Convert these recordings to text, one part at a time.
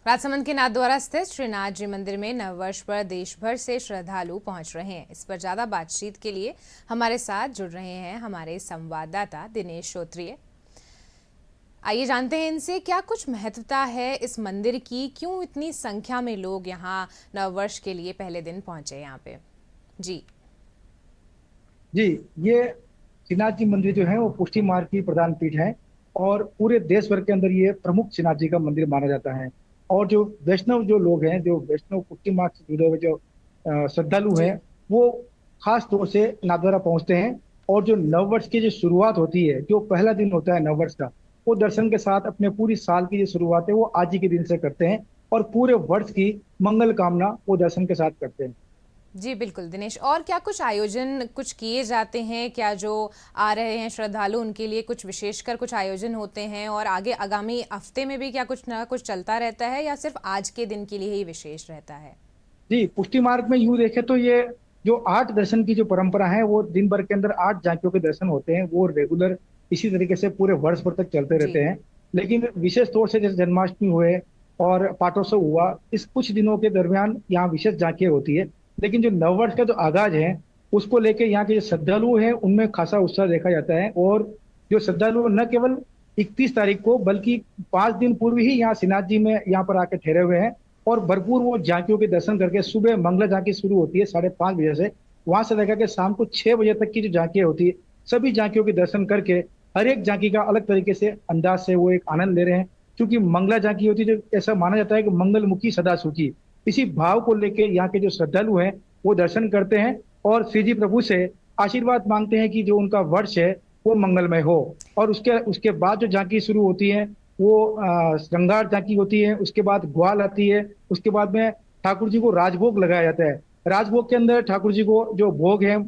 राजसमंद के नाथद्वारा स्थित श्रीनाथ जी मंदिर में नववर्ष पर देश भर से श्रद्धालु पहुंच रहे हैं। इस पर ज्यादा बातचीत के लिए हमारे साथ जुड़ रहे हैं हमारे संवाददाता दिनेश श्रोत्रिय। आइए जानते हैं इनसे क्या कुछ महत्वता है इस मंदिर की, क्यों इतनी संख्या में लोग यहाँ नववर्ष के लिए पहले दिन पहुंचे यहाँ पे। जी जी, ये श्रीनाथ जी मंदिर जो है वो पुष्टि मार्ग की प्रधान पीठ है और पूरे देश भर के अंदर ये प्रमुख श्रीनाथ जी का मंदिर माना जाता है। और जो वैष्णव जो लोग हैं, जो वैष्णव पुष्टि मार्ग से जुड़े हुए जो श्रद्धालु जी हैं, वो खास तौर से नाथद्वारा पहुंचते हैं। और जो नववर्ष की जो शुरुआत होती है, जो पहला दिन होता है नववर्ष का, वो दर्शन के साथ अपने पूरी साल की जो शुरुआत है वो आज ही के दिन से करते हैं और पूरे वर्ष की मंगल कामना वो दर्शन के साथ करते हैं। जी बिल्कुल दिनेश, और क्या कुछ आयोजन कुछ किए जाते हैं क्या, जो आ रहे हैं श्रद्धालु उनके लिए कुछ विशेषकर कुछ आयोजन होते हैं, और आगे आगामी हफ्ते में भी क्या कुछ ना कुछ चलता रहता है या सिर्फ आज के दिन के लिए ही विशेष रहता है। जी, पुष्टि मार्ग में यूं देखें तो ये जो 8 दर्शन की जो परंपरा है, वो दिन भर के अंदर 8 झांकियों के दर्शन होते हैं, वो रेगुलर इसी तरीके से पूरे वर्ष भर तक चलते जी रहते हैं। लेकिन विशेष तौर से जैसे जन्माष्टमी हुए और पाटोत्सव हुआ, इस कुछ दिनों के दरमियान यहाँ विशेष झांकियां होती है। लेकिन जो नववर्ष का जो आगाज है, उसको लेके यहाँ के जो श्रद्धालु हैं उनमें खासा उत्साह देखा जाता है। और जो श्रद्धालु न केवल 31 तारीख को बल्कि 5 दिन पूर्व ही यहाँ श्रीनाथ जी में यहाँ पर आके ठहरे हुए हैं और भरपूर वो झांकियों के दर्शन करके, सुबह मंगला झांकी शुरू होती है 5:30 बजे से, वहां से लेकर के शाम को 6 बजे तक की जो झांकियां होती है, सभी झांकियों के दर्शन करके हर एक झांकी का अलग तरीके से अंदाज से वो एक आनंद ले रहे हैं। क्योंकि मंगला झांकी होती है, जो ऐसा माना जाता है कि मंगल मुखी सदा सुखी, इसी भाव को लेके यहाँ के जो श्रद्धालु हैं वो दर्शन करते हैं और श्री जी प्रभु से आशीर्वाद मांगते हैं कि जो उनका वर्ष है वो मंगलमय हो। और उसके उसके बाद जो झांकी शुरू होती है वो श्रृंगार झांकी होती है, उसके बाद ग्वाल आती है, उसके बाद में ठाकुर जी को राजभोग लगाया जाता है। राजभोग के अंदर ठाकुर जी को जो भोग है,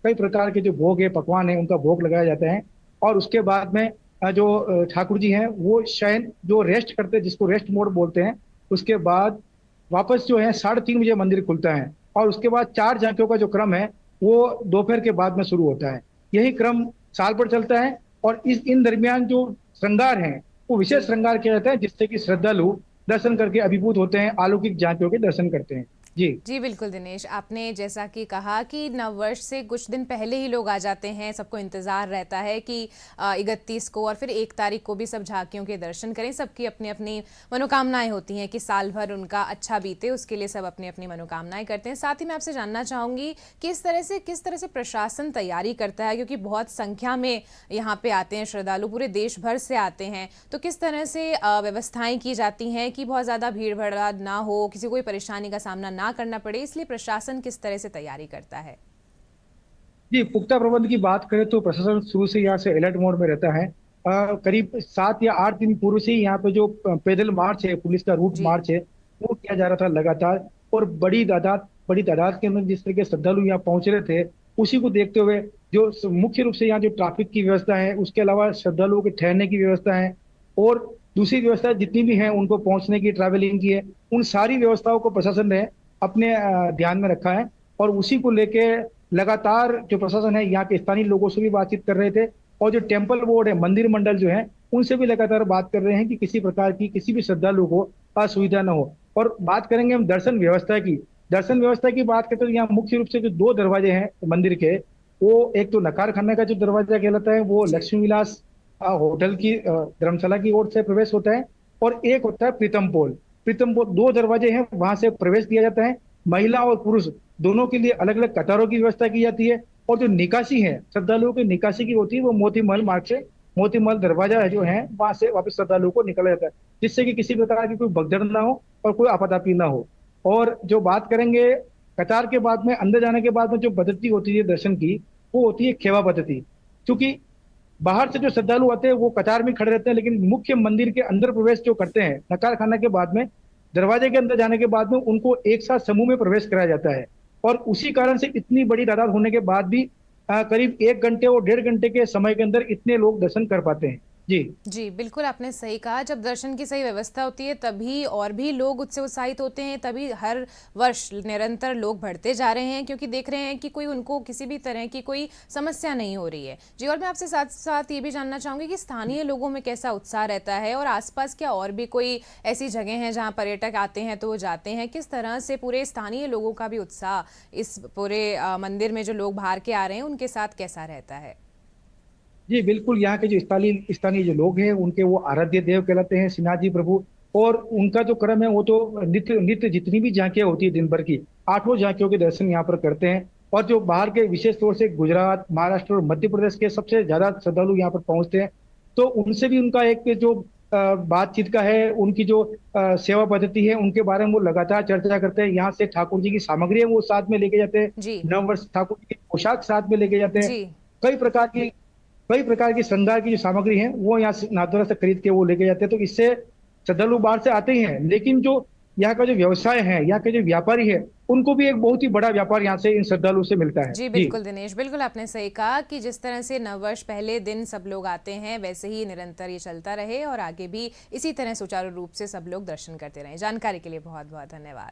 कई प्रकार के जो भोग है, पकवान है, उनका भोग लगाया जाता है। और उसके बाद में जो ठाकुर जी हैं वो शयन जो रेस्ट करते हैं, जिसको रेस्ट मोड बोलते हैं, उसके बाद वापस जो है 3:30 बजे मंदिर खुलता है। और उसके बाद 4 झांकियों का जो क्रम है वो दोपहर के बाद में शुरू होता है। यही क्रम साल भर चलता है और इस इन दरमियान जो श्रृंगार हैं वो विशेष जी श्रृंगार किया जाता है, जिससे कि श्रद्धालु दर्शन करके अभिभूत होते हैं, अलौकिक झांकियों के दर्शन करते हैं। जी जी बिल्कुल दिनेश, आपने जैसा कि कहा कि नववर्ष से कुछ दिन पहले ही लोग आ जाते हैं, सबको इंतज़ार रहता है कि 31 को और फिर 1 तारीख को भी सब झांकियों के दर्शन करें। सबकी अपनी अपनी मनोकामनाएं होती हैं कि साल भर उनका अच्छा बीते, उसके लिए सब अपनी अपनी मनोकामनाएं करते हैं। साथ ही मैं आपसे जानना चाहूँगी किस तरह से प्रशासन तैयारी करता है, क्योंकि बहुत संख्या में यहाँ पे आते हैं श्रद्धालु, पूरे देश भर से आते हैं, तो किस तरह से व्यवस्थाएं की जाती हैं कि बहुत ज़्यादा भीड़ भड़ाड़ ना हो, किसी कोई परेशानी का सामना ना करना पड़े, इसलिए प्रशासन किस तरह से तैयारी करता है। जी, पुख्ता प्रबंध की बात करें तो प्रशासन शुरू से यहाँ से अलर्ट मोड में रहता है। करीब 7 या 8 दिन पूर्व से ही यहाँ पे जो पैदल मार्च है, पुलिस का रूट जी मार्च है, वो किया जा रहा था लगातार। और बड़ी तादाद के अंदर जिस तरह के श्रद्धालु यहाँ पहुंच रहे थे, उसी को देखते हुए जो मुख्य रूप से यहाँ जो ट्रैफिक की व्यवस्था है, उसके अलावा श्रद्धालुओं के ठहरने की व्यवस्था है और दूसरी व्यवस्था जितनी भी है उनको पहुंचने की, ट्रैवलिंग की है, उन सारी व्यवस्थाओं को प्रशासन ने अपने ध्यान में रखा है। और उसी को लेके लगातार जो प्रशासन है यहाँ के स्थानीय लोगों से भी बातचीत कर रहे थे और जो टेम्पल बोर्ड है, मंदिर मंडल जो है, उनसे भी लगातार बात कर रहे हैं कि किसी प्रकार की किसी भी श्रद्धालु को असुविधा न हो। और बात करेंगे हम दर्शन व्यवस्था की। दर्शन व्यवस्था की बात करते तो यहाँ मुख्य रूप से जो 2 दरवाजे हैं मंदिर के, वो एक तो नकार खाना का जो दरवाजा कहलाता है, वो जी लक्ष्मी विलास होटल की धर्मशाला की ओर से प्रवेश होता है। और एक होता है प्रीतम पोल, 2 दरवाजे हैं, वहां से प्रवेश दिया जाता है। महिला और पुरुष दोनों के लिए अलग अलग कतारों की व्यवस्था की जाती है। और जो निकासी है, श्रद्धालुओं की निकासी की होती है, वो मोती महल मार्ग से, मोती महल दरवाजा जो है वहां से वापस श्रद्धालुओं को निकाला जाता है, जिससे कि किसी प्रकार की कोई भगदड़ ना हो और कोई आपाधापी ना हो। और जो बात करेंगे कतार के बाद में अंदर जाने के बाद में जो पद्धति होती है दर्शन की, वो होती है खेवा पद्धति। क्योंकि बाहर से जो श्रद्धालु आते हैं वो कतार में खड़े रहते हैं, लेकिन मुख्य मंदिर के अंदर प्रवेश जो करते हैं नकार खाना के बाद में, दरवाजे के अंदर जाने के बाद में उनको एक साथ समूह में प्रवेश कराया जाता है। और उसी कारण से इतनी बड़ी तादाद होने के बाद भी करीब 1 घंटे और 1.5 घंटे के समय के अंदर इतने लोग दर्शन कर पाते हैं। जी। जी, बिल्कुल आपने सही कहा। जब दर्शन की सही व्यवस्था होती है तभी और भी लोग उससे उत्साहित होते हैं, तभी हर वर्ष निरंतर लोग बढ़ते जा रहे हैं क्योंकि देख रहे हैं कि कोई उनको किसी भी तरह की कोई समस्या नहीं हो रही है। जी, और मैं आपसे साथ-साथ ये भी जानना चाहूँगी कि स्थानीय लोगों में कैसा उत्साह रहता है और आस-पास क्या और भी कोई ऐसी जगह हैं जहाँ पर्यटक आते हैं तो वो जाते हैं? किस तरह से पूरे स्थानीय लोगों का भी उत्साह इस पूरे मंदिर में जो लोग बाहर के आ रहे हैं उनके साथ कैसा रहता है? जी, बिल्कुल, यहाँ के जो स्थानीय स्थानीय जो लोग हैं, उनके वो आराध्य देव कहलाते हैं श्रीनाथ जी प्रभु। और उनका जो क्रम है, वो तो नित्य नित्य जितनी भी झांकियाँ होती है दिन भर की, 8 झांकियों के दर्शन यहाँ पर करते हैं। और जो बाहर के विशेष तौर से गुजरात, महाराष्ट्र और मध्य प्रदेश के सबसे ज़्यादा श्रद्धालु यहाँ पर पहुँचते हैं। तो उनसे भी उनका एक जो बातचीत का है, उनकी जो सेवा पद्धति है, उनके बारे में वो लगातार चर्चा करते हैं। यहाँ से ठाकुर जी की सामग्री है, वो साथ में लेके जाते हैं। जी, नववर्ष ठाकुर जी की पोशाक साथ में लेके जाते हैं। जी। कई प्रकार की कई प्रकार की श्रृंगार की जो सामग्री है वो यहाँ से नाथद्वारा से खरीद के वो लेके जाते हैं। तो इससे श्रद्धालु बाहर से आते ही हैं, लेकिन जो यहाँ का जो व्यवसाय है, यहाँ के जो व्यापारी है, उनको भी एक बहुत ही बड़ा व्यापार यहाँ से इन श्रद्धालु से मिलता है। जी, जी। बिल्कुल दिनेश, बिल्कुल आपने सही कहा कि जिस तरह से नववर्ष पहले दिन सब लोग आते हैं, वैसे ही निरंतर ये चलता रहे और आगे भी इसी तरह सुचारू रूप से सब लोग दर्शन करते रहें। जानकारी के लिए बहुत-बहुत धन्यवाद।